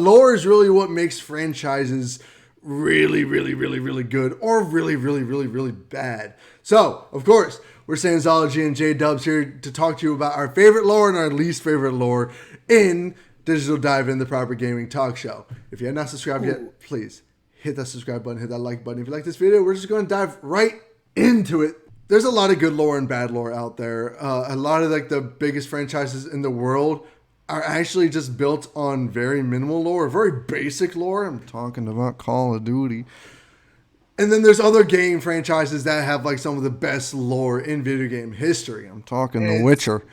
Lore is really what makes franchises really, really, really, really good or really, really, really, really bad. So, of course, we're Sandsology and JayDubbs here to talk to you about our favorite lore and our least favorite lore in Digital Dive In, the Proper Gaming Talk Show. If you have not subscribed yet, please hit that subscribe button, hit that like button. If you like this video, we're just going to dive right into it. There's a lot of good lore and bad lore out there. A lot of like the biggest franchises in the world are actually just built on very minimal lore, very basic lore. I'm talking about Call of Duty. And then there's other game franchises that have like some of the best lore in video game history. I'm talking The Witcher.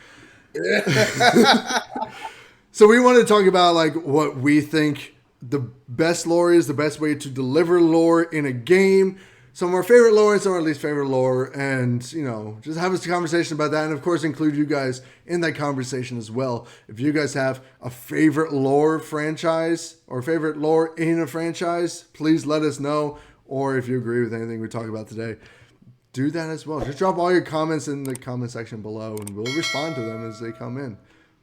So we want to talk about like what we think the best lore is, the best way to deliver lore in a game, some of our favorite lore and some of our least favorite lore, and, you know, just have a conversation about that, and of course include you guys in that conversation as well. If you guys have a favorite lore franchise or favorite lore in a franchise, please let us know, or if you agree with anything we talk about today, do that as well. Just drop all your comments in the comment section below, and we'll respond to them as they come in.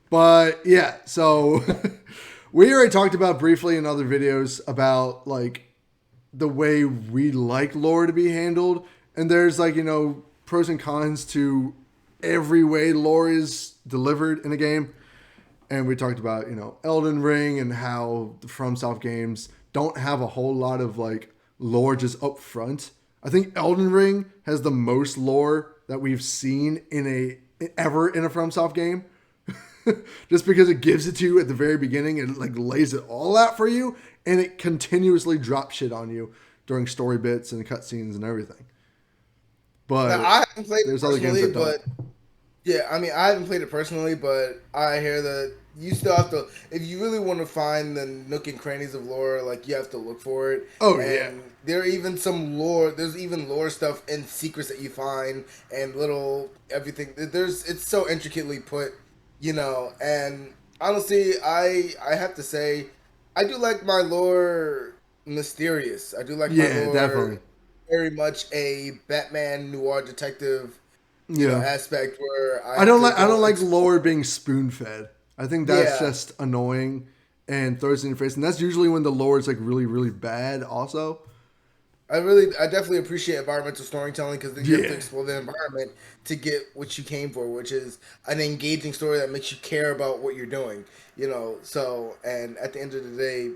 But yeah, so we already talked about briefly in other videos about like the way we like lore to be handled. And there's like, you know, pros and cons to every way lore is delivered in a game. And we talked about, you know, Elden Ring and how the FromSoft games don't have a whole lot of like lore just up front. I think Elden Ring has the most lore that we've seen ever in a FromSoft game. Just because it gives it to you at the very beginning and like lays it all out for you, and it continuously drops shit on you during story bits and cutscenes and everything. But now, I haven't played there's it other games personally, that but don't. yeah, I mean, I haven't played it personally, but I hear that you still have to, if you really want to find the nook and crannies of lore, like you have to look for it. Oh yeah. And there are even some lore. There's even lore stuff and secrets that you find and little everything. It's so intricately put, you know. And honestly, I have to say, I do like my lore mysterious. I do like my Yeah, definitely. lore very much a Batman noir detective, Yeah. aspect where I I have don't to like I don't go like explore. lore being spoon fed. I think that's Yeah, just annoying and throws it in your face. And that's usually when the lore is like really, really bad also. I definitely appreciate environmental storytelling because then you have to Yeah. explore the environment to get what you came for, which is an engaging story that makes you care about what you're doing. So and at the end of the day,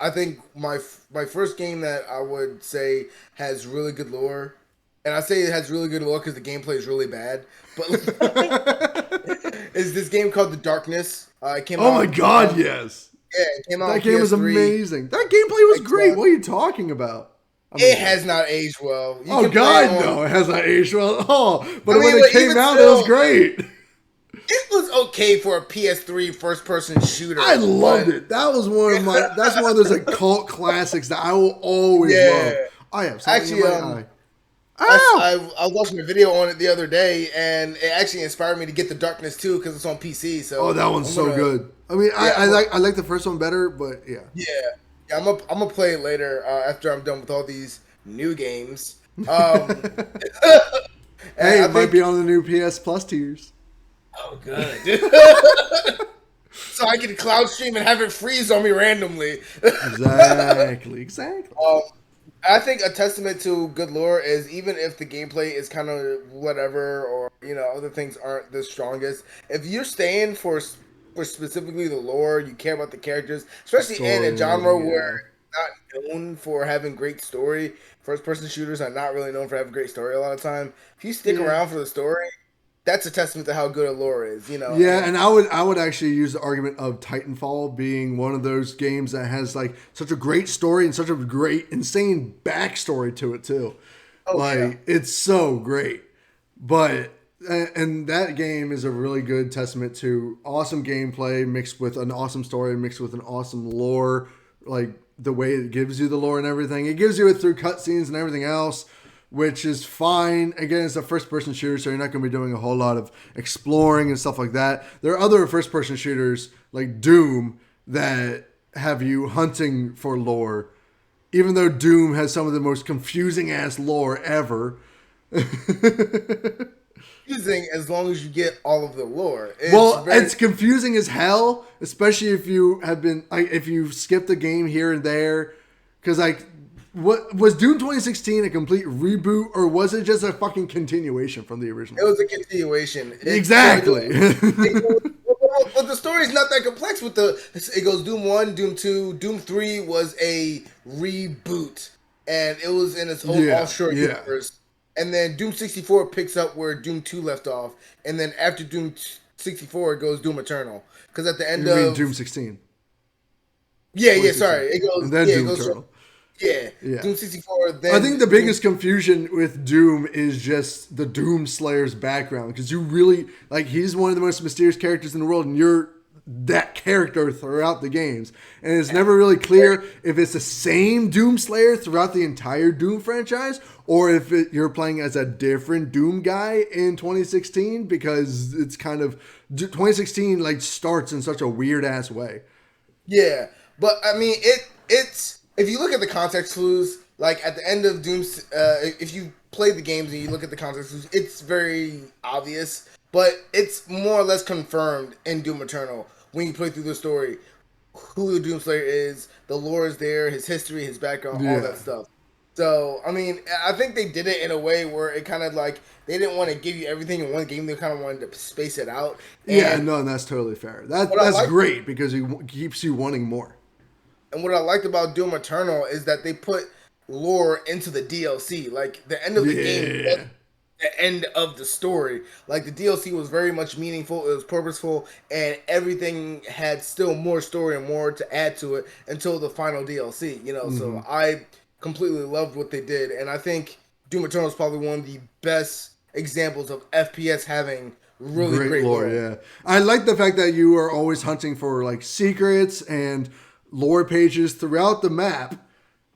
I think my first game that I would say has really good lore, and I say it has really good lore because the gameplay is really bad, but is this game called The Darkness? It came Oh my out god, on yes. yeah, it came out on That game was PS3, amazing. That gameplay was great. Xbox. What are you talking about? It Amazing. has not aged well. You Oh can play it God, on. no! It has not aged well at all. But I when mean, it but came even out, it was still, great. it was okay for a PS3 first-person I shooter. loved But it. That was one of my. That's one of those like cult classics that I will always yeah, love. I have something in actually, my eye. I, Ow! I was watching a video on it the other day, and it actually inspired me to get the Darkness too because it's on PC. Oh, So that one's I'm so gonna, good. I mean, yeah, I like the first one better, but yeah. yeah, yeah, I'm gonna play it later after I'm done with all these new games. Um, and Hey, I it might be think, on the new PS Plus tiers. oh, good. So I can cloud stream and have it freeze on me randomly. Exactly. Exactly. Um, I think a testament to good lore is even if the gameplay is kind of whatever, or other things aren't the strongest. If you're staying for specifically the lore, you care about the characters, The especially in story a and everything. genre where Yeah. it's not known for having great story. First person shooters are not really known for having great story a lot of time. If you stick Yeah. around for the story, that's a testament to how good a lore is. Yeah, And and I would actually use the argument of Titanfall being one of those games that has like such a great story and such a great insane backstory to it too. oh yeah, Like it's so great. But and that game is a really good testament to awesome gameplay mixed with an awesome story mixed with an awesome lore, like the way it gives you the lore and everything. It gives you it through cutscenes and everything else, which is fine. Again, it's a first person shooter, so you're not going to be doing a whole lot of exploring and stuff like that. There are other first person shooters like Doom that have you hunting for lore, even though Doom has some of the most confusing ass lore ever. confusing as long as you get all of the lore. It's Well, very it's confusing as hell, especially if you have been like if you skipped a game here and there, because like, what was Doom 2016 a complete reboot or was it just a fucking continuation from the it original? was a continuation. Exactly. It goes, but the story's not that complex. With the it goes Doom 1, Doom 2, Doom 3 was a reboot, and it was in its own Yeah, offshore yeah. universe. And then Doom 64 picks up where Doom 2 left off, and then after Doom 64 it goes Doom Eternal. Because at the end You mean Doom of 16, yeah, 2016, sorry, it goes and then yeah, it Doom goes Eternal. yeah, Yeah. Doom 64, I then think the Doom. biggest confusion with Doom is just the Doom Slayer's background because you really like he's one of the most mysterious characters in the world, and you're that character throughout the games, and it's never really clear if it's the same Doom Slayer throughout the entire Doom franchise or if you're playing as a different Doom guy in 2016 because it's kind of 2016 like starts in such a weird ass way. Yeah, but I mean, it's if you look at the context clues, like at the end of Doom's, if you play the games and you look at the context clues, it's very obvious, but it's more or less confirmed in Doom Eternal when you play through the story who the Doomslayer is, the lore is there, his history, his background, all Yeah. that stuff. So, I mean, I think they did it in a way where it kind of like they didn't want to give you everything in one game. They kind of wanted to space it out. Yeah, And no, and that's totally fair. what I That's like great because it keeps you wanting more. And what I liked about Doom Eternal is that they put lore into the DLC. Like the end of the game was Yeah. the end of the story. Like the DLC was very much meaningful, it was purposeful, and everything had still more story and more to add to it until the final DLC, you know. Hmm. So I completely loved what they did, and I think Doom Eternal is probably one of the best examples of FPS having really Great great lore, lore. yeah. I like the fact that you are always hunting for like secrets and lore pages throughout the map,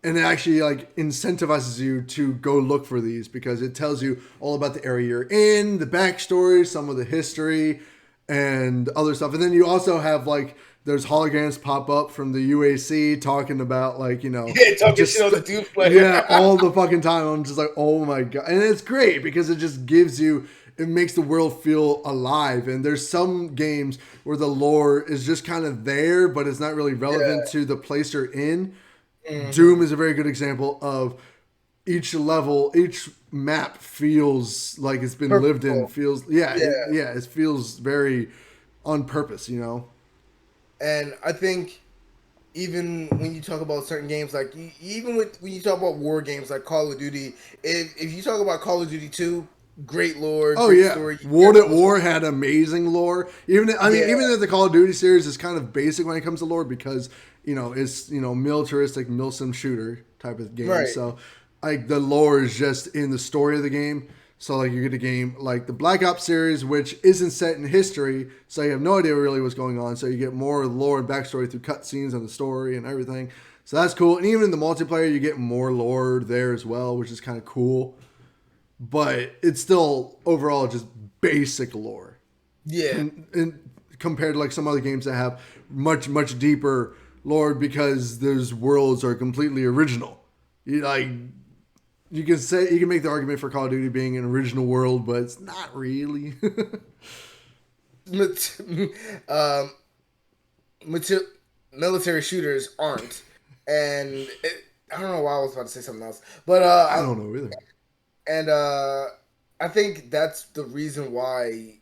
and it actually like incentivizes you to go look for these because it tells you all about the area you're in, the backstory, some of the history, and other stuff. And then you also have like there's holograms pop up from the UAC talking about like Yeah, talking shit just on the Doom player. yeah all the fucking time. I'm just like oh my god, and it's great because it just gives you it makes the world feel alive. And there's some games where the lore is just kind of there, but it's not really relevant Yeah. to the place you're in. Doom Hmm. is a very good example of each level, each map feels like it's been lived in. Purposeful. Feels yeah, Yeah. yeah. It feels very on purpose, you know. And I think even when you talk about certain games, like even with when you talk about war games like Call of Duty, if you talk about Call of Duty 2, great lore, Oh great yeah, story, you care World at about what's War going had amazing lore. Even I mean, yeah, even if the Call of Duty series is kind of basic when it comes to lore because it's militaristic milsim shooter type of game. right. So like the lore is just in the story of the game. So like you get a game like the Black Ops series, which isn't set in history, so you have no idea really what's going on. So you get more lore and backstory through cutscenes and the story and everything. So that's cool. And even in the multiplayer, you get more lore there as well, which is kind of cool. But it's still overall just basic lore, Yeah, and compared to like some other games that have much deeper lore because those worlds are completely original. Like you can make the argument for Call of Duty being an original world, but it's not really. um, mati- military shooters aren't, and I don't know why I was about to say something else, but I don't know either. and I think that's the reason why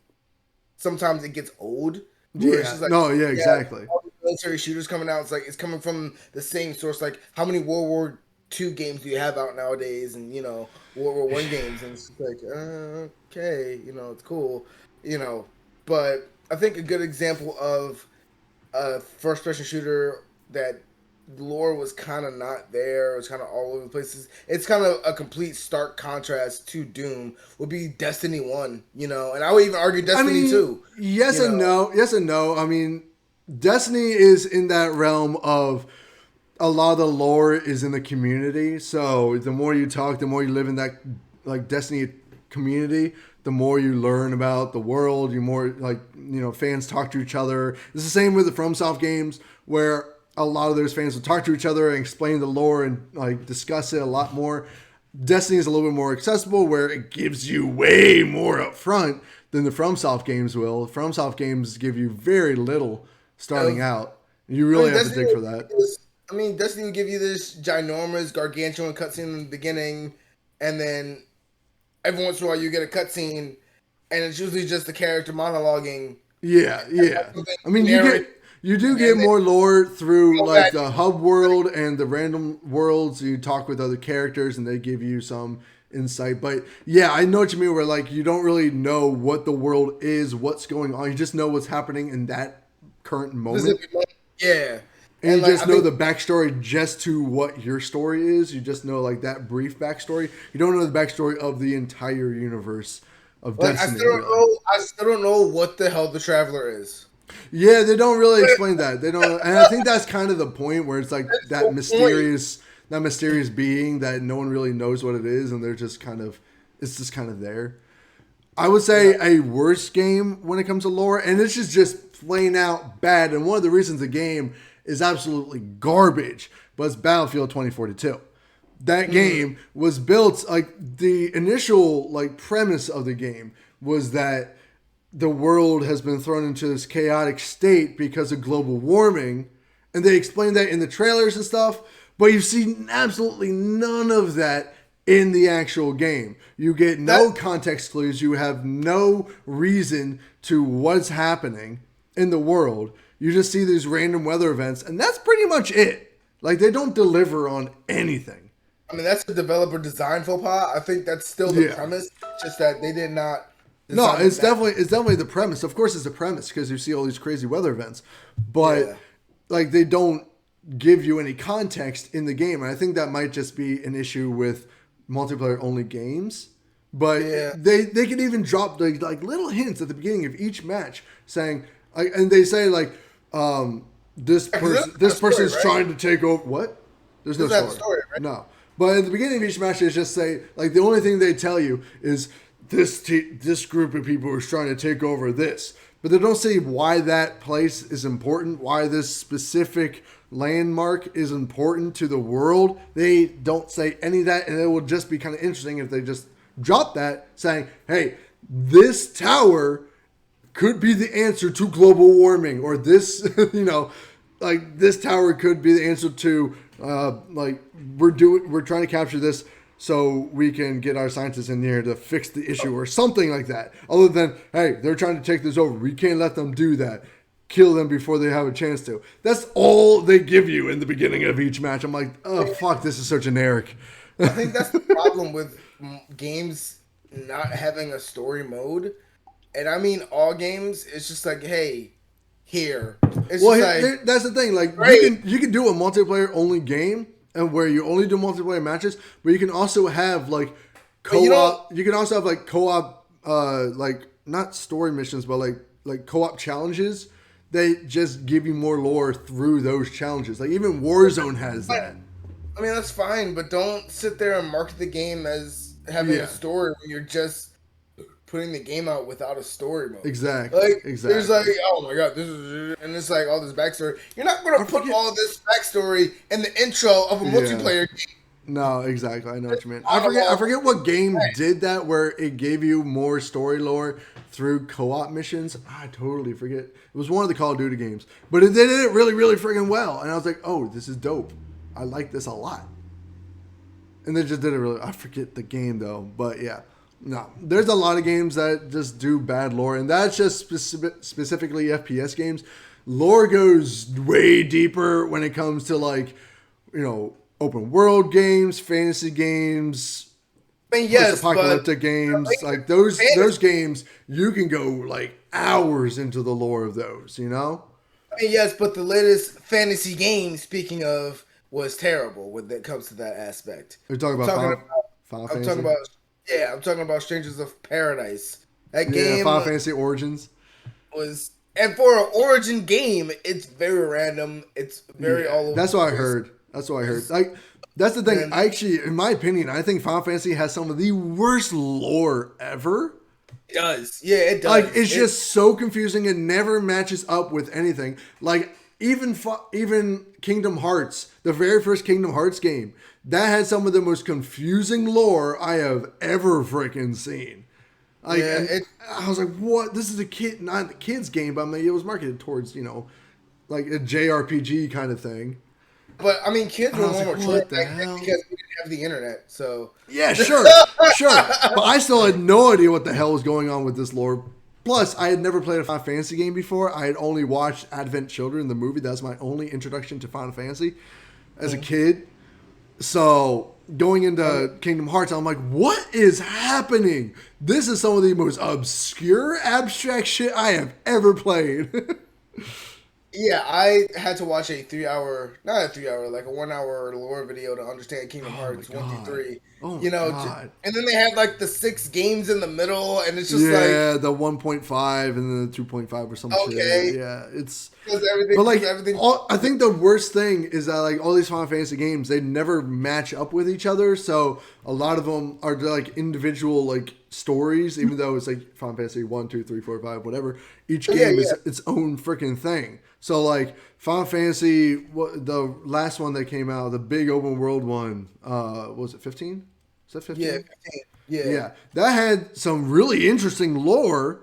sometimes it gets old, where it's Yeah, just like, no, yeah, yeah, exactly. all the military shooters coming out. It's like it's coming from the same source. Like, how many World War II games do you have out nowadays? And World War One games, and it's just like, okay, it's cool, you know. But I think a good example of a first-person shooter that lore was kind of not there. It was kind of all over the places. It's kind of a complete stark contrast to Doom. Would be Destiny 1, and I would even argue I Destiny mean, 2. yes You and know, no. Yes and no. I mean, Destiny is in that realm of a lot of the lore is in the community. So the more you talk, the more you live in that like Destiny community, the more you learn about the world. You more like fans talk to each other. It's the same with the FromSoft games where a lot of those fans will talk to each other and explain the lore and like discuss it a lot more. Destiny is a little bit more accessible, where it gives you way more up front than the FromSoft games will. FromSoft games give you very little starting out. You really have to dig for that. Destiny will give you this ginormous, gargantuan cutscene in the beginning, and then every once in a while you get a cutscene, and it's usually just the character monologuing. Yeah, yeah. I mean, you do get and then more lore through all like that. the hub world and the random worlds. You talk with other characters and they give you some insight. But yeah, I know what you mean. Where like you don't really know what the world is, what's going on. You just know what's happening in that current moment. Yeah, And you like just know the backstory just to what your story is. You just know like that brief backstory. You don't know the backstory of the entire universe of Destiny. I still don't know what the hell the Traveler is. Yeah, they don't really explain that. They don't, and I think that's kind of the point where it's like The that mysterious being that no one really knows what it is, and they're just kind of, it's just kind of there. I would say a worse game when it comes to lore, and this is just plain out bad. And one of the reasons the game is absolutely garbage, but it's Battlefield 2042. That game was built like the initial like premise of the game was that the world has been thrown into this chaotic state because of global warming, and they explain that in the trailers and stuff. But you see absolutely none of that in the actual game. You get no context clues. You have no reason to what's happening in the world. You just see these random weather events, and that's pretty much it. Like, they don't deliver on anything. I mean, that's a developer design faux pas. I think that's still the premise, just that they did not. No, it's definitely the premise. Of course, it's the premise because you see all these crazy weather events, but like they don't give you any context in the game, and I think that might just be an issue with multiplayer only games. But they can even drop like little hints at the beginning of each match, saying, and they say like, this person is trying to take over. What? There's no story. Right? No, but at the beginning of each match, they just say like the only thing they tell you is this group of people is trying to take over this, but they don't say why that place is important, why this specific landmark is important to the world. They don't say any of that, and it will just be kind of interesting if they just drop that, saying, hey, this tower could be the answer to global warming, or this, like this tower could be the answer to, like we're trying to capture this so we can get our scientists in here to fix the issue or something like that. Other than, hey, they're trying to take this over. We can't let them do that. Kill them before they have a chance to. That's all they give you in the beginning of each match. I'm like, oh, fuck, this is so generic. I think that's the problem with games not having a story mode. And I mean all games, it's just like, hey, here. It's that's the thing. Like, you can do a multiplayer only game, and where you only do multiplayer matches, but you can also have like co-op. You can also have like co-op, like not story missions, but like co-op challenges. They just give you more lore through those challenges. Like even Warzone has that. I mean, that's fine, but don't sit there and market the game as having a story when you're just putting the game out without a story mode. Exactly. There's like, oh my god, this is, and it's like all this backstory. You're not going to put all of this backstory in the intro of a multiplayer game. No, exactly. I know what you mean. I forget what game did that where it gave you more story lore through co-op missions. I totally forget. It was one of the Call of Duty games, but they did it really, really freaking well. And I was like, oh, this is dope. I like this a lot. And they just did it really. I forget the game though, but yeah. No, there's a lot of games that just do bad lore, and that's just specifically FPS games. Lore goes way deeper when it comes to like, open world games, fantasy games, post-apocalyptic games. Like those games, you can go like hours into the lore of those. I mean, yes, but the latest fantasy game, speaking of, was terrible when it comes to that aspect. You're talking about Final Fantasy? I'm talking about Strangers of Paradise. That game, Final Fantasy Origins was, and for an Origin game, it's very random. It's very all over. That's what I heard. Like, that's the thing. I actually, in my opinion, I think Final Fantasy has some of the worst lore ever. It does. Yeah, it does. Like, it's just so confusing. It never matches up with anything. Like, even Kingdom Hearts, the very first Kingdom Hearts game, that had some of the most confusing lore I have ever freaking seen. Like, Yeah, and I was like, "What? This is a kid, not a kids game." But I mean, it was marketed towards like a JRPG kind of thing. but I mean, kids And were I was more like, mature "What the back then hell?" because we didn't have the internet. So Yeah, sure, sure. But I still had no idea what the hell was going on with this lore. Plus, I had never played a Final Fantasy game before. I had only watched Advent Children, the movie. That's my only introduction to Final Fantasy as a kid. So going into Kingdom Hearts, I'm like, what is happening? This is some of the most obscure, abstract shit I have ever played. yeah, I had to watch not a 3 hour, like a 1 hour lore video to understand Kingdom Oh my Hearts one through god. three. Oh my You know, god. and then they had like the 6 games in the middle, and it's just like Yeah, the 1.5 and then the 2.5 or some shit. okay, Yeah, it's but because like everything. I think the worst thing is that like all these Final Fantasy games, they never match up with each other. So a lot of them are like individual like stories, even though it's like Final Fantasy 1, 2, 3, 4, 5, whatever. Each Yeah, game is yeah. its own freaking thing. So like Final Fantasy, the last one that came out, the big open world one, was it 15? Is that Yeah, 15? 15. Yeah. Yeah, that had some really interesting lore,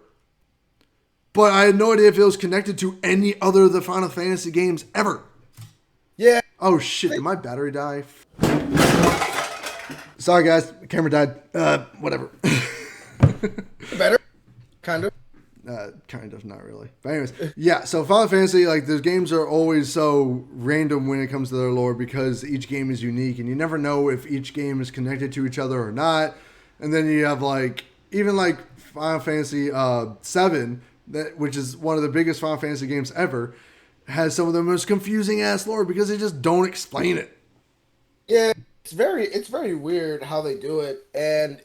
but I had no idea if it was connected to any other of the Final Fantasy games ever. Yeah. Oh shit, did my battery die? Sorry guys, the camera died. Whatever. Better. Kind of. Kind of, not really. But anyways, yeah, so Final Fantasy, like, those games are always so random when it comes to their lore because each game is unique and you never know if each game is connected to each other or not. And then you have, like, even like Final Fantasy 7, which is one of the biggest Final Fantasy games ever, has some of the most confusing ass lore because they just don't explain it. Yeah, it's very weird how they do it, and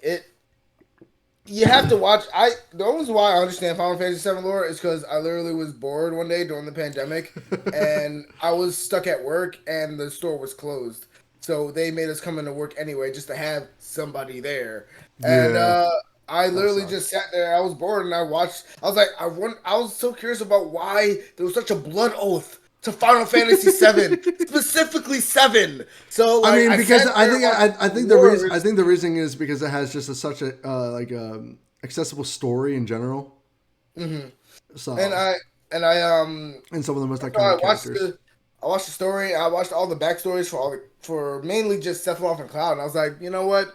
you have to watch. The only reason why I understand Final Fantasy VII lore is because I literally was bored one day during the pandemic, and I was stuck at work, and the store was closed. So they made us come into work anyway, just to have somebody there. And Yeah, I that literally sucks. just sat there. I was bored, and I watched. I was like, I was so curious about why there was such a blood oath to Final Fantasy VII, specifically seven. So I like, mean, I because sat I there think watching I think the reason wars. is because it has just such a accessible story in general. And So I and some of the most so iconic characters. I watched the story. I watched all the backstories for mainly just Sephiroth and Cloud, and I was like, you know what?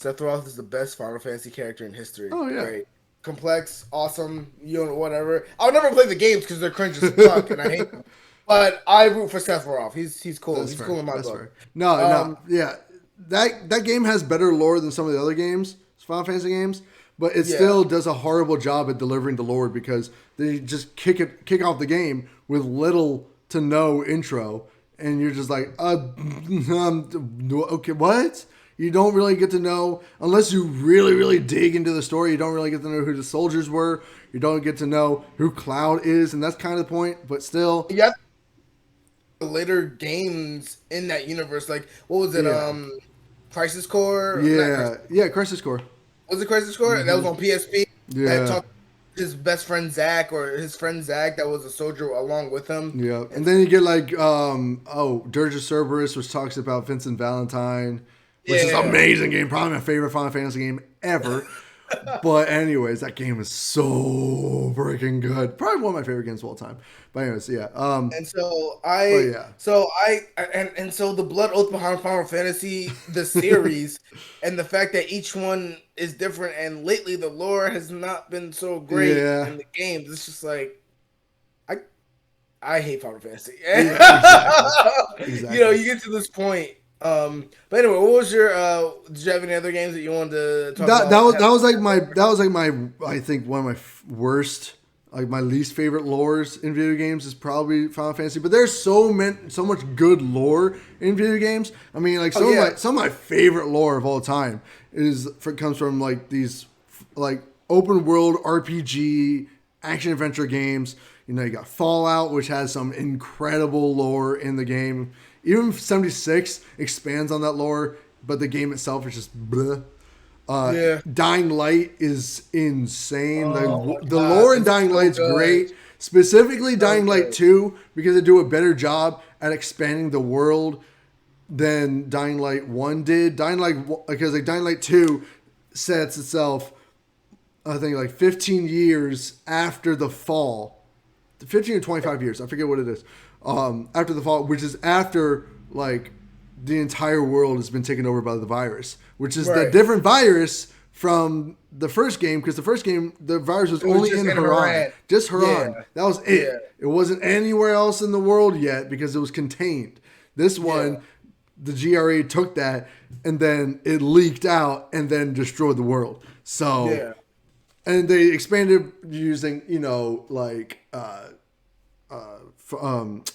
Sephiroth is the best Final Fantasy character in history. Oh yeah. Great, complex, awesome. You know, whatever. I'll never play the games because they're cringe as fuck, and I hate them. But I root for Sephiroth. He's cool. That's He's fair. cool in my That's book. fair. No, no, Um, yeah. That game has better lore than some of the other games, Final Fantasy games, but it yeah, still does a horrible job at delivering the lore because they just kick off the game with little to no intro, and you're just like, okay, what? You don't really get to know unless you really, really dig into the story. You don't really get to know who the soldiers were. You don't get to know who Cloud is, and that's kind of the point. But still, yeah. The later games in that universe, like what was it? yeah, Crisis Core, not Crisis. yeah, yeah. Crisis Core. Was it Crisis Core? That was on PSP. That Yeah. talked his best friend Zach or his friend Zach that was a soldier along with him. Yeah, and then you get like Dirge of Cerberus, which talks about Vincent Valentine, which is an Yeah. amazing game, probably my favorite Final Fantasy game ever. But anyways, that game is so freaking good. Probably one of my favorite games of all time. But anyways, yeah. And so But yeah, and so the blood oath behind Final Fantasy, the series, and the fact that each one is different, and lately the lore has not been so great yeah, in the games. It's just like I I hate Final Fantasy. yeah, exactly, You know, exactly. you get to this point. But anyway, what was your did you have any other games that you wanted to talk That about? that was like my I think one of my worst, like my least favorite lores in video games is probably Final Fantasy. But there's so much good lore in video games. I mean, like Oh yeah. some of my favorite lore of all time comes from like these like open world RPG action adventure games. You know, you got Fallout, which has some incredible lore in the game. Even 76 expands on that lore, but the game itself is just bleh. Yeah. Dying Light is insane. Oh my The god, lore in it's Dying so Light's good. great. Specifically, Dying Okay. Light 2, because they do a better job at expanding the world than Dying Light 1 did. Because like Dying Light 2 sets itself, I think, like 15 years after the fall. 15 or 25 years, I forget what it is. After the fall, which is after like the entire world has been taken over by the virus, which is the Right. different virus from the first game, because the first game the virus was was only just in in Haran, Haran. just Haran. Yeah. That was Yeah. it. It wasn't anywhere else in the world yet because it was contained. This one, Yeah. the GRE took that and then it leaked out and then destroyed the world. So, Yeah. and they expanded using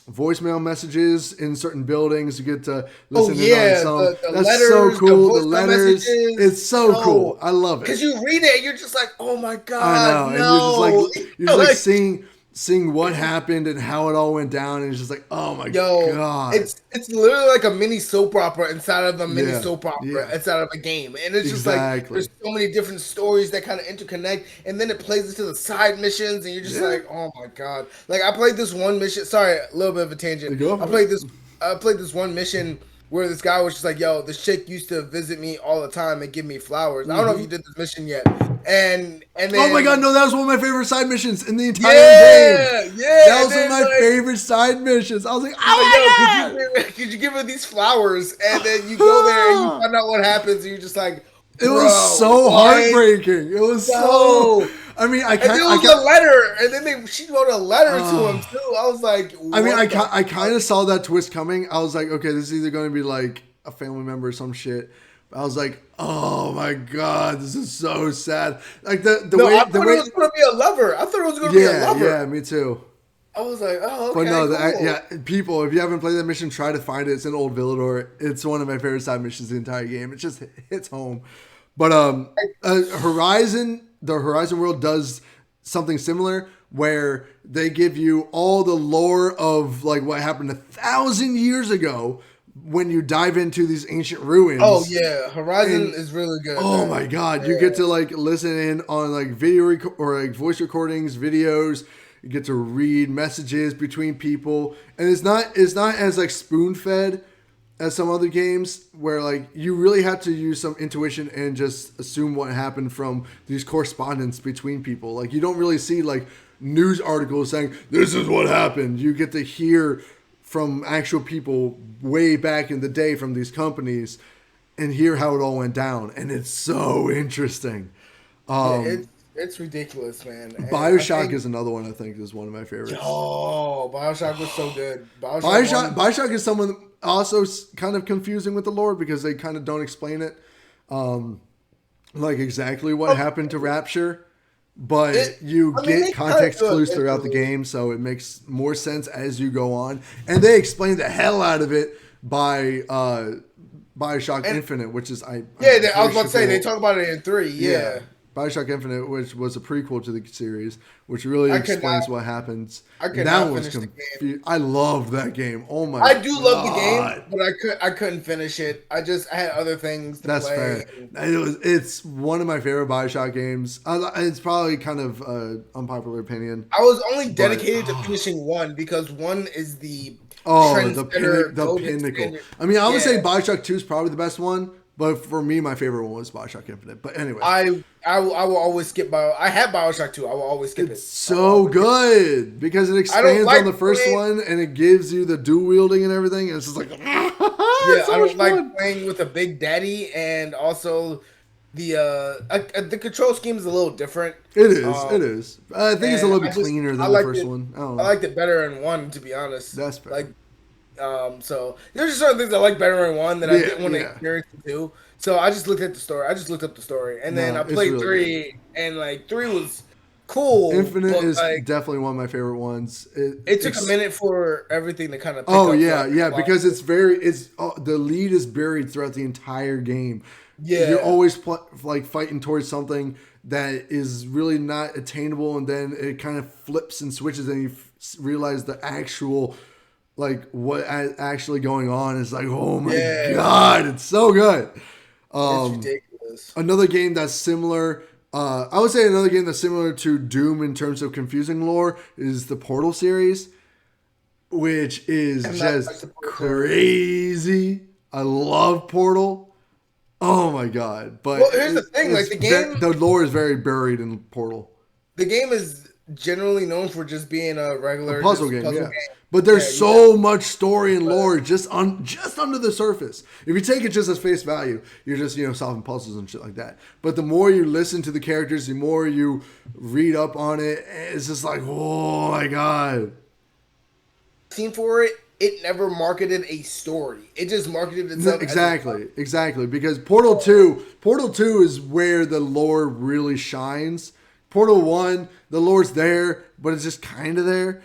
voicemail messages in certain buildings. You get to listen in on some. the That's letters, so cool. The voicemail letters, messages. it's so cool. I love Because it. you read it and you're just like, oh my I god, know, and you're just like no. seeing what happened and how it all went down, and it's just like, oh my Yo, god, it's literally like a mini soap opera inside of a mini Yeah, soap opera yeah. inside of a game, and it's just like Exactly. there's so many different stories that kind of interconnect, and then it plays into the side missions, and you're just Yeah. like, oh my god. Like I played this one mission. Sorry, a little bit of a tangent. Go for I it. played this one mission where this guy was just like, yo, this chick used to visit me all the time and give me flowers. I don't know if you did this mission yet, and then Oh my god, no, that was one of my favorite side missions in the entire yeah, game. yeah, That and was one of then, my like, favorite side missions. I was like, like, oh my yo, god! could you give her these flowers? And then you go there and you find out what happens, and you're just like, It was so heartbreaking. It was so. I mean, And then it was a letter, and then she wrote a letter to him too. I was like, I mean, what I the kind of saw that twist coming. I was like, okay, this is either going to be like a family member or some shit. I was like, oh my god, this is so sad. Like the No, way I thought it was going to be a lover. I thought it was going to be a lover. yeah, me too. I was like, oh, okay, But no, cool. yeah, people, if you haven't played that mission, try to find it. It's in Old Villador. It's one of my favorite side missions in the entire game. It just hits home. But the Horizon world does something similar where they give you all the lore of like what happened 1,000 years ago when you dive into these ancient ruins. Oh yeah, Horizon And- is really good. Oh man. my god, you Yeah. get to like listen in on like or like voice recordings, videos. You get to read messages between people, and it's not as like spoon fed as some other games where like you really have to use some intuition and just assume what happened from these correspondence between people. Like you don't really see like news articles saying this is what happened. You get to hear from actual people way back in the day from these companies and hear how it all went down, and it's so interesting. It's ridiculous, man. And BioShock is another one I think is one of my favorites. Oh, BioShock was so good. BioShock. BioShock is someone also kind of confusing with the lore because they kind of don't explain it, like exactly what happened to Rapture, but you they get context kinda do clues it throughout the eventually. game, so it makes more sense as you go on. And they explain the hell out of it by BioShock Infinite, which is I was about to say they talk about it in 3. Yeah. BioShock Infinite, which was a prequel to the series, which really I could explains not- what happens. I could And not that was finish the confusing. I loved that game. Oh my! I do love the God. game, but I couldn't finish it. I had other things to That's play. fair. It's one of my favorite BioShock games. It's probably kind of unpopular opinion. I was only dedicated to finishing 1 because 1 is the The trendsetter, golden pinnacle. standard. I mean, I would say Yeah. BioShock 2 is probably the best one, but for me, my favorite one was BioShock Infinite. But anyway, I will always skip I have BioShock 2. I will always skip it's it. so good because it expands like on the first playing- one and it gives you the dual wielding and everything. And it's just like, Yeah, so I much don't like fun. playing with a big daddy, and also the control scheme is a little different. It is. It is. I think it's a and little bit cleaner than the first one. I don't know. I liked it better in 1, to be honest. That's fair. Like, so there's just certain things I like better in 1 that I didn't want to yeah. experience in 2. So I just looked at the story. I just looked up the story, and then No, I it's played really 3, and like 3 was cool. Infinite but, is like, definitely one of my favorite ones. it took a minute for everything to kind of. Oh yeah, because it's the lead is buried throughout the entire game. Yeah. You're always like fighting towards something that is really not attainable, and then it kind of flips and switches, and you realize the actual like what actually going on is like, oh my god, it's so good. It's ridiculous. Another game that's similar I would say another game that's similar to Doom in terms of confusing lore is the Portal series, which is I'm not a just supporter series. crazy. I love Portal. Oh my god! But Well, here's the thing: like the lore is very buried in Portal. the game is generally known for just being a A regular, puzzle just game, puzzle yeah. game. But Yeah, there's you have, so much story and but lore just under the surface. If you take it just as face value, you're just solving puzzles and shit like that. But the more you listen to the characters, the more you read up on it, it's just like, oh my god. scene for it, it never marketed a story. It just marketed itself as a Exactly. Because Portal 2 is where the lore really shines. Portal 1, the lore's there, but it's just kind of there.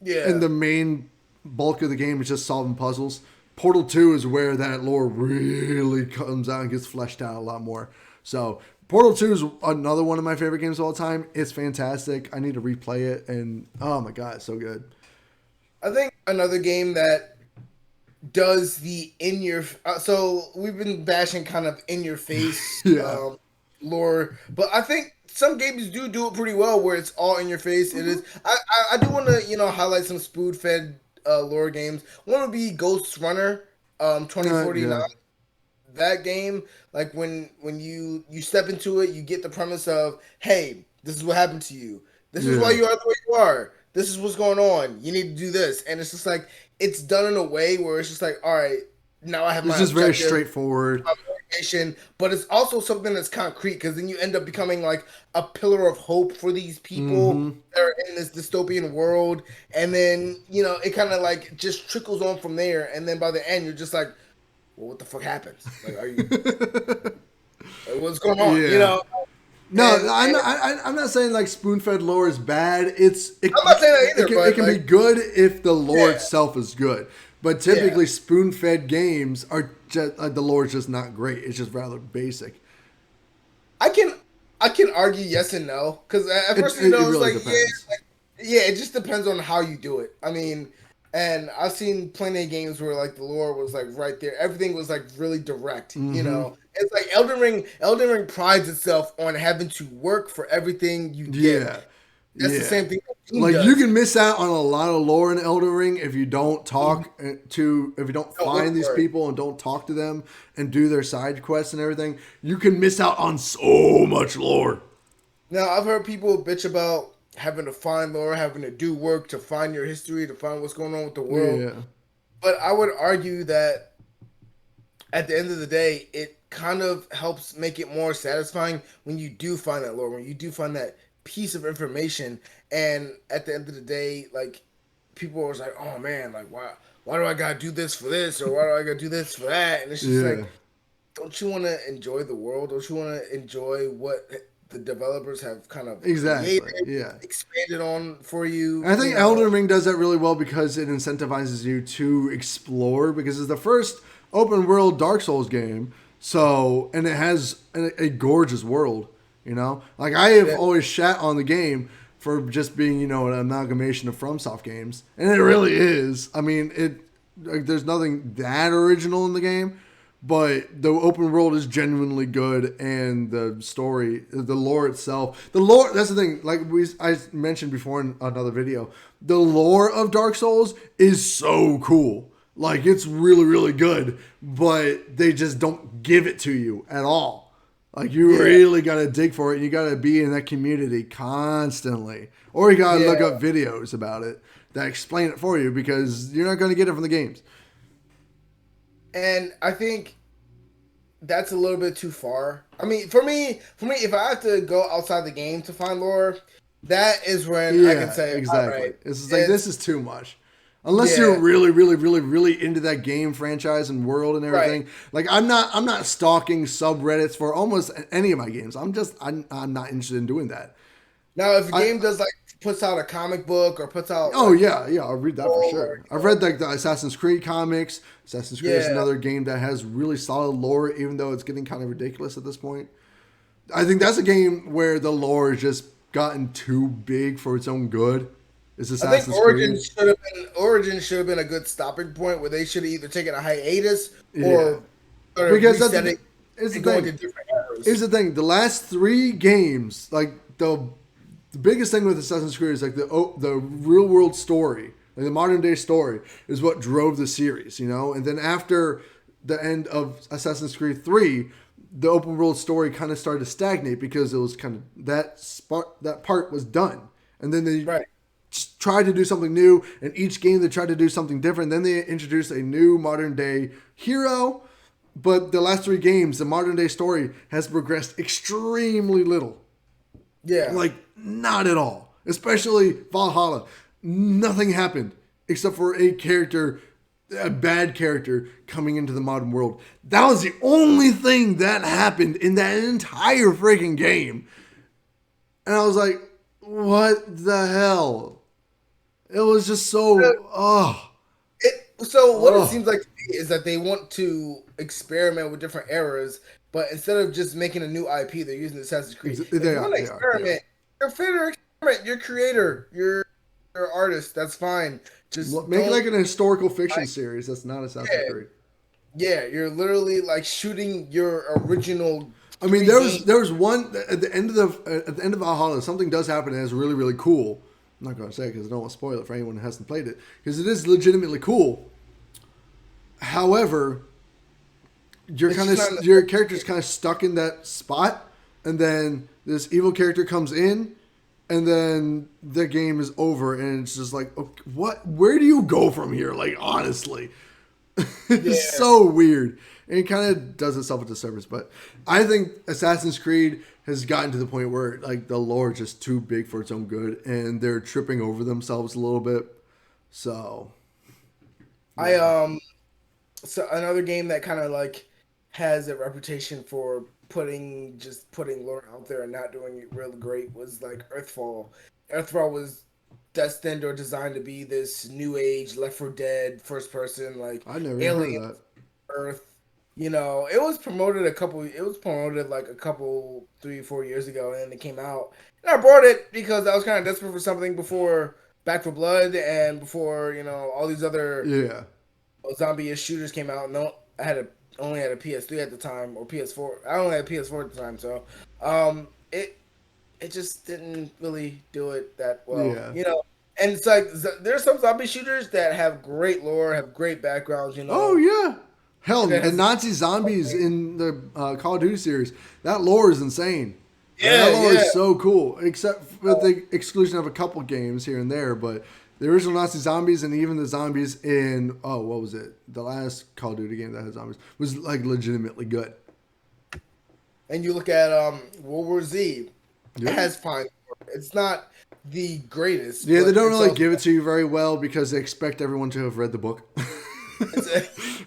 And yeah. the main bulk of the game is just solving puzzles. Portal 2 is where that lore really comes out and gets fleshed out a lot more. So, Portal 2 is another one of my favorite games of all time. It's fantastic. I need to replay it, and oh my god, it's so good. I think another game that does the in your so we've been bashing kind of in your face Yeah. lore, but I think some games do it pretty well where it's all in your face. It is. I do want to highlight some spoon fed lore games. One would be Ghost Runner, 2049. Yeah. That game, like when you step into it, you get the premise of, hey, this is what happened to you. This is why Yeah. you are the way you are. This is what's going on. You need to do this, and it's just like it's done in a way where it's just like, all right, now I have It's my just very objective, straightforward. my motivation, but it's also something that's concrete because then you end up becoming like a pillar of hope for these people Hmm. that are in this dystopian world, and then it kind of like just trickles on from there, and then by the end you're just like, well, what the fuck happens? Like, are you like, what's going on? Yeah. No, And I'm not saying like spoon-fed lore is bad. I'm not saying that either, It but can be like, good if the lore yeah, itself is good. But yeah, typically, spoon-fed games are just the lore is just not great. It's just rather basic. I can I can argue yes and no because at It, first it, it it's really like depends. yeah, it just depends on how you do it. I mean, and I've seen plenty of games where like the lore was like right there. Everything was like really direct. Hmm. It's like Elden Ring. Elden Ring prides itself on having to work for everything you get. Yeah, That's the yeah. same thing that Doom Like you does. can miss out on a lot of lore in Elden Ring if you don't Mhm. if you don't Don't look find these for it. people and don't talk to them and do their side quests and everything. You can miss out on so much lore. Now I've heard people bitch about having to find lore, having to do work to find your history, to find what's going on with the world. Yeah. But I would argue that at the end of the day, it kind of helps make it more satisfying when you do find that lore, when you do find that piece of information. And at the end of the day, like people are like, "Oh man, like why do I gotta do this for this, or why do I gotta do this for that?" And it's just Yeah. like, don't you want to enjoy the world? Don't you want to enjoy what the developers have kind of created, Exactly. Yeah. expanded on for you? And I think Elden Ring does that really well because it incentivizes you to explore because it's the first open world Dark Souls game. So, and it has a gorgeous world, Like I have Yeah. always shat on the game for just being, an amalgamation of FromSoft games. And it really is. I mean, there's nothing that original in the game, but the open world is genuinely good, and the story, the lore itself, the lore. That's the thing. Like I mentioned before in another video, the lore of Dark Souls is so cool. Like it's really, really good, but they just don't give it to you at all. Like you Yeah, really gotta dig for it. And you gotta be in that community constantly, or you gotta yeah, look up videos about it that explain it for you because you're not gonna get it from the games. and I think that's a little bit too far. I mean, for me, if I have to go outside the game to find lore, that is when I can Yeah, say, all exactly. right, It's just like this it's is too much. Unless you're yeah, really, really, really, really into that game franchise and world and right. everything. Like I'm not stalking subreddits for almost any of my games. I'm not interested in doing that. Now, if a I game does like puts out a comic book or puts out Oh like yeah, I'll read that for or sure. I've read like the Assassin's Creed comics. Assassin's Creed is yeah, another game that has really solid lore, even though it's getting kind of ridiculous at this point. I think that's a game where the lore has just gotten too big for its own good. Is I think Assassin's Creed? Origin should have been a good stopping point where they should have either taken a hitus Yeah. or started Because that's resetting it's the and going to thing. different Here's the thing: the last 3 games, like the biggest thing with Assassin's Creed is like the real world story, like the modern day story, is what drove the series, you know. And then after the end of Assassin's Creed 3, the open world story kind of started to stagnate because it was kind of that part was done, and then they tried to do something new. And each game they tried to do something different. Then they introduced a new modern day hero, but the last 3 games, the modern day story has progressed extremely little. Yeah. Like, not at all. Especially Valhalla. Nothing happened except for a bad character coming into the modern world. That was the only thing that happened in that entire freaking game. And I was like, what the hell? It was just so, It seems like to me is that they want to experiment with different eras, but instead of just making a new IP, they're using Assassin's Creed. If you want to experiment, you're free to experiment. You're creator. You're artist. That's fine. Just make it like an historical fiction series. That's not Assassin's Creed. Yeah, you're literally like shooting your original. I mean, there was one at the end of Valhalla. Something does happen and it's really, really cool. I'm not going to say it because I don't want to spoil it for anyone who hasn't played it, because it is legitimately cool. However, your character's kind of stuck in that spot, and then this evil character comes in, and then the game is over, and it's just like, okay, what? Where do you go from here? Like, honestly, it's so weird, and it kind of does itself a disservice. But I think Assassin's Creed has gotten to the point where like the lore is just too big for its own good, and they're tripping over themselves a little bit. So, So another game that kind of like has a reputation for putting lore out there and not doing it really great was like Earthfall. Earthfall was destined or designed to be this new age Left 4 Dead first person, like I never alien heard of that. Earth. You know, it was promoted like a couple 3-4 years ago, and then it came out. And I bought it because I was kind of desperate for something before Back 4 Blood and before, you know, all these other zombie-ish shooters came out. No, I only had a PS3 at the time, or PS4. I only had a PS4 at the time, so it just didn't really do it that well. Yeah. You know, and it's like there's some zombie shooters that have great lore, have great backgrounds. You know. Oh yeah. Hell, the Nazi zombies in the Call of Duty series, that lore is insane. That lore is so cool, except with the exclusion of a couple games here and there. But the original Nazi zombies and even the zombies in, what was it? The last Call of Duty game that had zombies was like legitimately good. And you look at World War Z, it has fine lore. It's not the greatest. Yeah, they don't really give it to you very well because they expect everyone to have read the book.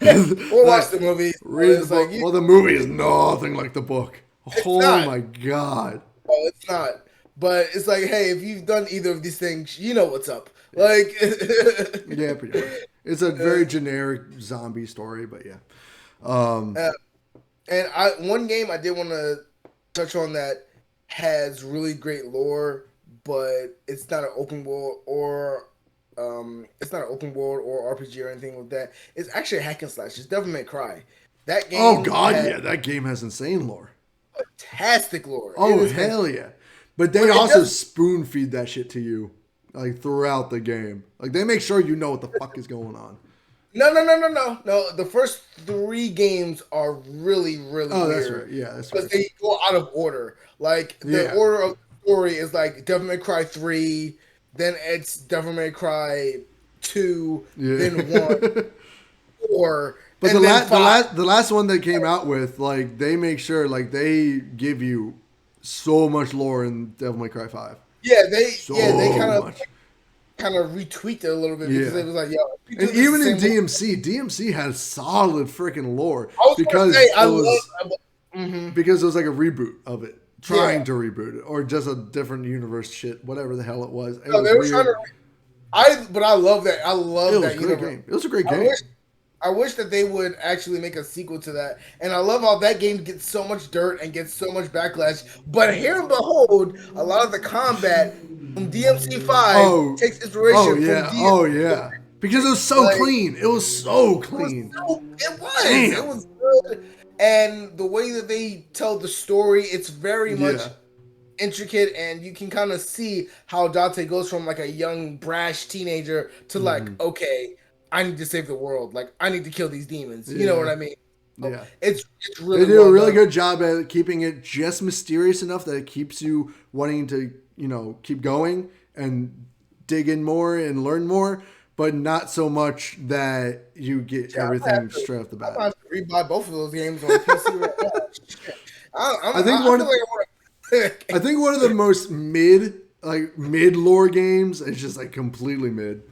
Or watch the movie. Read the book. Well, the movie is nothing like the book. Oh not. My god. Oh, it's not. But it's like, hey, if you've done either of these things, you know what's up. Like, yeah, pretty much. It's a very generic zombie story, but yeah. And one game I did want to touch on that has really great lore, but it's not an open world or RPG or anything like that. It's actually a hack and slash. It's Devil May Cry. That game. Oh god, yeah, that game has insane lore. Fantastic lore. Oh hell yeah! But they also spoon feed that shit to you, like throughout the game. Like they make sure you know what the fuck is going on. No. The first 3 games are really, really weird. That's right. Yeah, that's right. Because they go out of order. Like the order of the story is like Devil May Cry 3, then it's Devil May Cry 2, then 1, 4. But the last one they came out with, like they make sure, like they give you so much lore in Devil May Cry 5. Yeah, they kind of retweaked it a little bit because it was like, yo. And even in DMC has solid freaking lore because it was like a reboot of it, trying to reboot it, or just a different universe shit, whatever the hell it was. It was weird. But I love that. I love that universe. Game. It was a great game. I wish that they would actually make a sequel to that. And I love how that game gets so much dirt and gets so much backlash. But here and behold, a lot of the combat from DMC5 takes inspiration from DMC. Oh, yeah. Because it was so clean. It was so clean. It was good. and the way that they tell the story, it's very much Yeah. intricate, and you can kind of see how Dante goes from like a young brash teenager to like, Hmm. okay, I need to save the world, like I need to kill these demons, you know what Yeah. I mean? So Yeah. it's They really do a well really done. good job at keeping it just mysterious enough that it keeps you wanting to, keep going and dig in more and learn more, but not so much that you get Yeah, I'm gonna have everything to, straight off the I'm bat. gonna have to rebuy both of those games on PC right now. Shit. I think I feel one like I want I to. think one of the most mid lore games, it's just like completely mid,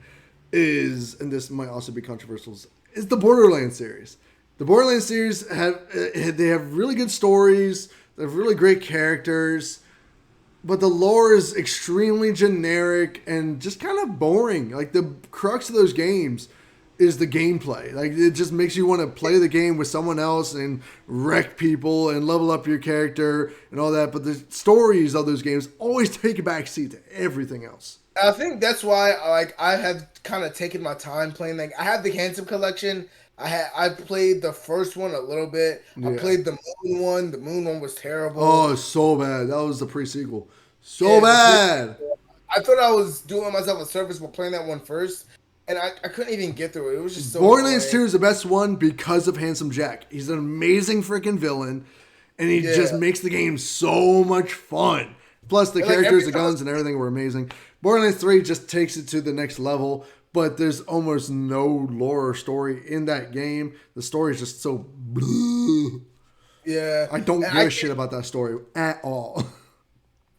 is, and this might also be controversial, is the Borderlands series. The Borderlands series they have really good stories, they have really great characters, but the lore is extremely generic and just kind of boring. Like the crux of those games is the gameplay. Like it just makes you want to play the game with someone else and wreck people and level up your character and all that. But the stories of those games always take a back seat to everything else. I think that's why like I have kind of taken my time playing. Like I have the Handsome collection. I played the first one a little bit. I Yeah. played the Moon one. The Moon one was terrible. Oh, so bad. That was the pre sequel. So Yeah, the pre. bad. I thought I was doing myself a service by playing that one first, and I couldn't even get through it. It was just so Borderlands annoying. 2 is the best one because of Handsome Jack. He's an amazing freaking villain, and he just Yeah, makes the game so much fun. Plus, the and like every characters, the time. guns, and everything were amazing. Borderlands 3 just takes it to the next level, but there's almost no lore or story in that game. The story is just so. Bleh. Yeah, I don't and give a shit about that story at all.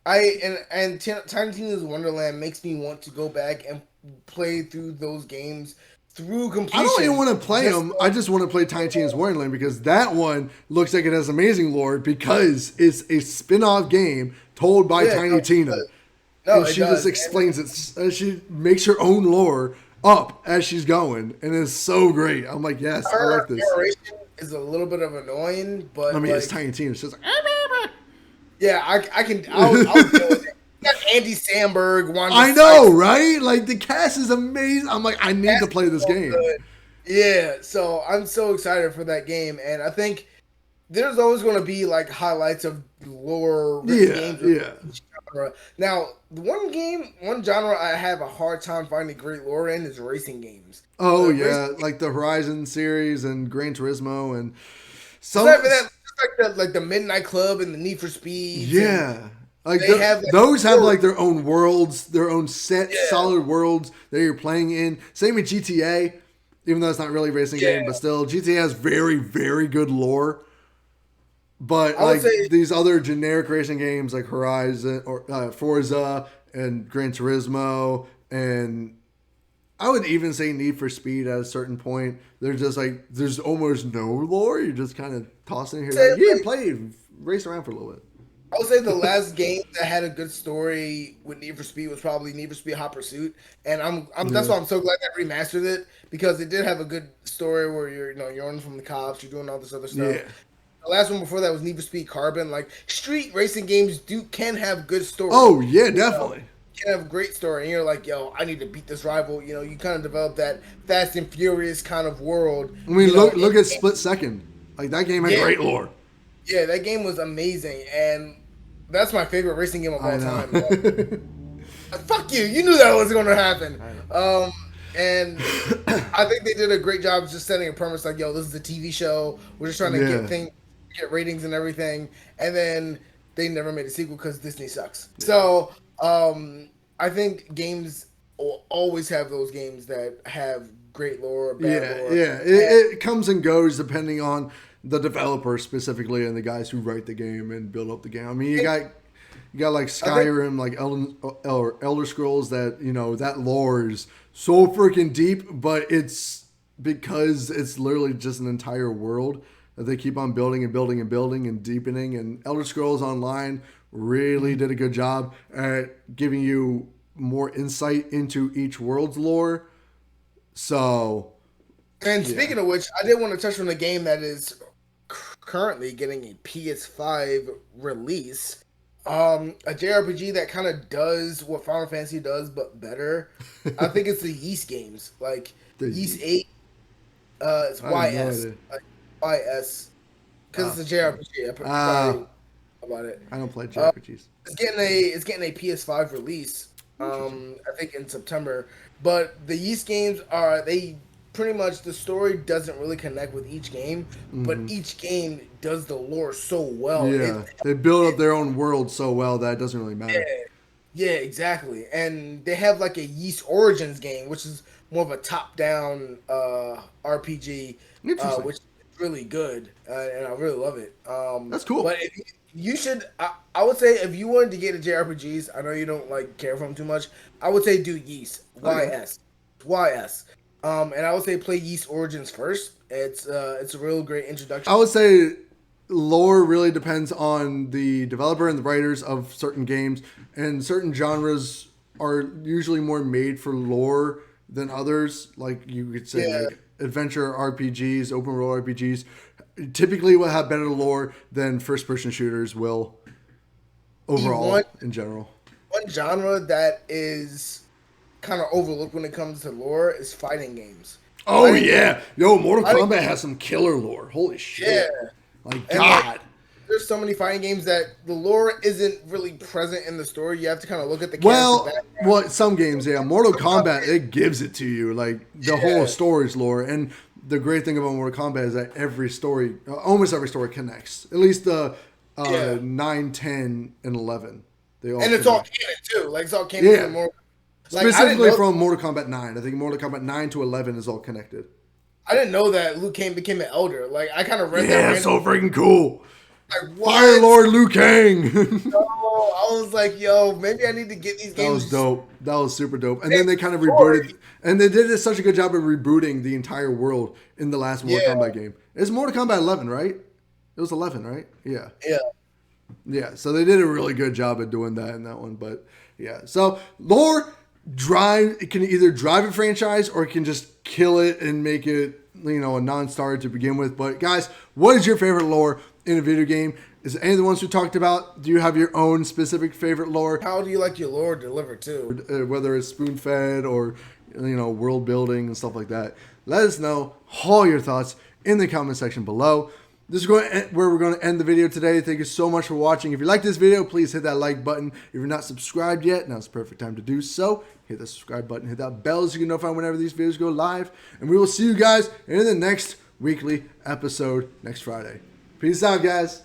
Tiny Tina's Wonderland makes me want to go back and play through those games through I don't even completion. want to play Just them. I just want to play Tiny Tina's Wonderland because that one looks like it has amazing lore because it's a spin-off game told by yeah, no, Tiny Tina. no, And it she just does. explains it. She makes her own lore up as she's going. And it's so great. I'm like, yes, I like Her this. narration is a little bit of annoying, I but mean, it's like, Tiny Tina. She's like, yeah, I'll deal with it. You got Andy Samberg, Wanda I know, Sykes. right? Like, the cast is amazing. I'm like, I need to That's play this so game. good. Yeah, so I'm so excited for that game, and I think there's always going to be like highlights of lore written Yeah, games with yeah. each genre. Now, the one genre I have a hard time finding great lore in is racing games. Oh, Racing, yeah. Like the Horizon series and Gran Turismo and some. aside from that, just like the Midnight Club and the Need for Speeds, and Yeah. Like they have like those have lore. like their own worlds, their own set Yeah, solid worlds that you're playing in. Same with GTA, even though it's not really a racing yeah. game, but still GTA has very very good lore. But I would like say these other generic racing games like Horizon or Forza and Gran Turismo, and I would even say Need for Speed at a certain point. They're just like there's almost no lore. You're just kind of tossing it here say like yeah, like play race around for a little bit. I would say the last game that had a good story with Need for Speed was probably Need for Speed Hot Pursuit, and I'm that's Yeah. why I'm so glad they remastered it because it did have a good story where you're running from the cops, you're doing all this other stuff. Yeah. The last one before that was Need for Speed Carbon. Like street racing games can have good story. Oh yeah, You know, definitely. can have great story, and you're like, yo, I need to beat this rival. You know, you kind of develop that Fast and Furious kind of world. I mean, You know, look at Split Second. Like that game had yeah, great lore. yeah, that game was amazing, and that's my favorite racing game of I all know. time. Fuck you! You knew that was going to happen. I know. And I think they did a great job just setting a premise like, yo, this is a TV show. We're just trying to Yeah. get ratings and everything. And then they never made a sequel because Disney sucks. So I think games will always have those games that have great lore, bad Yeah, lore. yeah. It comes and goes depending on the developer specifically and the guys who write the game and build up the game. I mean, you got like Skyrim, like Elder Scrolls that that lore is so freaking deep, but it's because it's literally just an entire world that they keep on building and building and building and deepening. And Elder Scrolls Online really did a good job at giving you more insight into each world's lore. So, And yeah. speaking of which, I did want to touch on a game that is currently getting a PS5 release. A JRPG that kind of does what Final Fantasy does, but better. I think it's the Yeast games, like The Yeast Yeast. 8. It's I have no YS, idea. like YS. because it's a JRPG. I Ah, probably about it. I don't play Uh, JRPGs. it's getting a PS5 release. Interesting. I think in September. But the Yeast games are they pretty much the story doesn't really connect with each game, but Hmm. each game does the lore so well. Yeah, they build up their own world so well that it doesn't really matter. Yeah, yeah, exactly. And they have like a Yeast Origins game, which is more of a top-down RPG, Interesting. which is really good, and I really love it. That's cool. But if you should, I would say if you wanted to get into JRPGs, I know you don't like care for them too much. I would say do Yeast, Okay. YS. And I would say play Yeast Origins first. It's a real great I introduction. would say lore really depends on the developer and the writers of certain games, and certain genres are usually more made for lore than others. Like you could say, Yeah, like adventure RPGs, open world RPGs, typically will have better lore than first person shooters will the one overall in general. one genre that is kind of overlooked when it comes to lore is fighting games. Oh Fighting games, yeah, yo, Mortal fighting, Kombat has some killer lore. Holy yeah, shit! Like and like God. there's so many fighting games that the lore isn't really present in the story. You have to kind of look at the character Well, background. what some games, yeah, Mortal Kombat it gives it to you, like the whole Yeah, story's lore. And the great thing about Mortal Kombat is that every story, almost every story, connects. At least the yeah, 9, 10, and 11, they all and it's all connect. canon too. Like it's all canon Yeah, from more. Like specifically from Mortal Kombat 9. I think Mortal Kombat 9 to 11 is all connected. I didn't know that Luke Kang became an elder. Like I kind of read that Yeah, random. so freaking cool. Like Fire what? Lord Liu Kang. Oh, I was like, yo, maybe I need to get these That was games. dope. That was super dope. And then Same they kind of rebooted, story. and they did such a good job of rebooting the entire world in the last Mortal Yeah, Kombat game. It's Mortal Kombat 11, right? It was 11, right? Yeah. yeah. Yeah. So they did a really good job of doing that in that one. But yeah. So lore drive it can either drive a franchise or it can just kill it and make it a non-starter to begin with. But guys, what is your favorite lore in a video game? Is it any of the ones we talked about? Do you have your own specific favorite lore? How do you like your lore delivered too? Whether it's spoon fed or world building and stuff like that. Let us know all your thoughts in the comment section below. This is where we're going to end the video today. Thank you so much for watching. If you like this video, please hit that like button. If you're not subscribed yet, now's the perfect time to do so. Hit the subscribe button, hit that bell so you can notify whenever these videos go live. And we will see you guys in the next weekly episode next Friday. Peace out, guys.